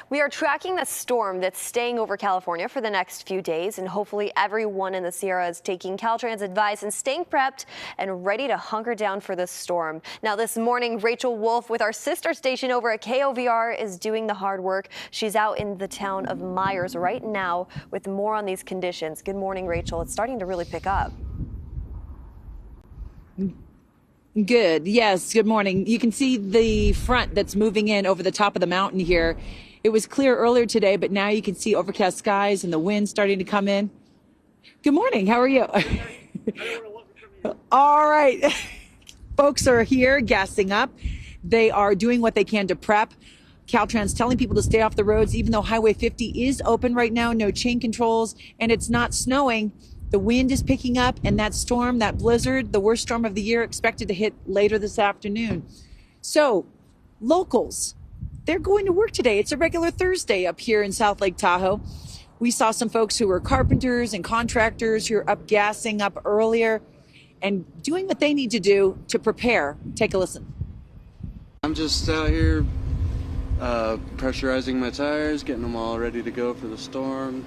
We are tracking the storm that's staying over California for the next few days, and hopefully everyone in the Sierra is taking Caltrans advice and staying prepped and ready to hunker down for this storm. Now this morning, Rachel Wulff with our sister station over at KOVR is doing the hard work. She's out in the town of Myers right now with more on these conditions. Good morning, Rachel. It's starting to really pick up. Good. Yes. Good morning. You can see the front that's moving in over the top of the mountain here. It was clear earlier today, but now you can see overcast skies and the wind starting to come in. Good morning. How are you? All right. Folks are here gassing up. They are doing what they can to prep. Caltrans telling people to stay off the roads, even though Highway 50 is open right now, no chain controls, and it's not snowing. The wind is picking up, and that storm, that blizzard, the worst storm of the year, expected to hit later this afternoon. So, locals, they're going to work today. It's a regular Thursday up here in South Lake Tahoe. We saw some folks who were carpenters and contractors who are up gassing up earlier and doing what they need to do to prepare. Take a listen. I'm just out here pressurizing my tires, getting them all ready to go for the storm.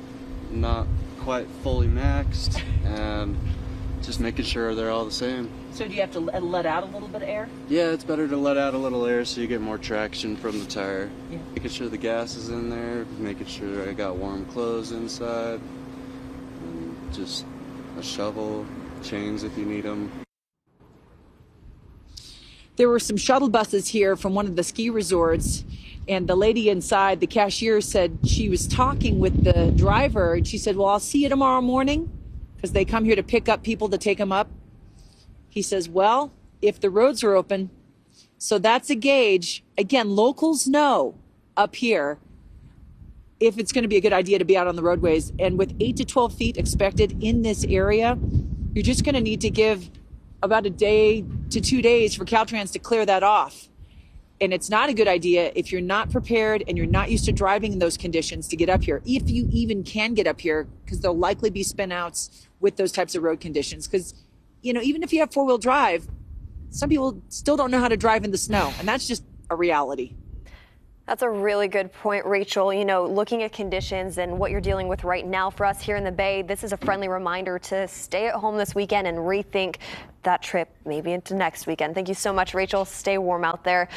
Not quite fully maxed, and just making sure they're all the same. So do you have to let out a little bit of air? Yeah, it's better to let out a little air so you get more traction from the tire. Yeah. Making sure the gas is in there, making sure I got warm clothes inside, and just a shovel, chains if you need them. There were some shuttle buses here from one of the ski resorts, and the lady inside, the cashier, said she was talking with the driver, and she said, well, I'll see you tomorrow morning, because they come here to pick up people to take them up. He says, well, if the roads are open, so that's a gauge. Again, locals know up here if it's going to be a good idea to be out on the roadways. And with 8 to 12 feet expected in this area, you're just going to need to give about a day to 2 days for Caltrans to clear that off. And it's not a good idea if you're not prepared and you're not used to driving in those conditions to get up here, if you even can get up here, because there'll likely be spin outs with those types of road conditions. Because, you know, even if you have four-wheel drive, some people still don't know how to drive in the snow, and that's just a reality. That's a really good point, Rachel. You know, looking at conditions and what you're dealing with right now for us here in the Bay, this is a friendly reminder to stay at home this weekend and rethink that trip maybe into next weekend. Thank you so much, Rachel. Stay warm out there.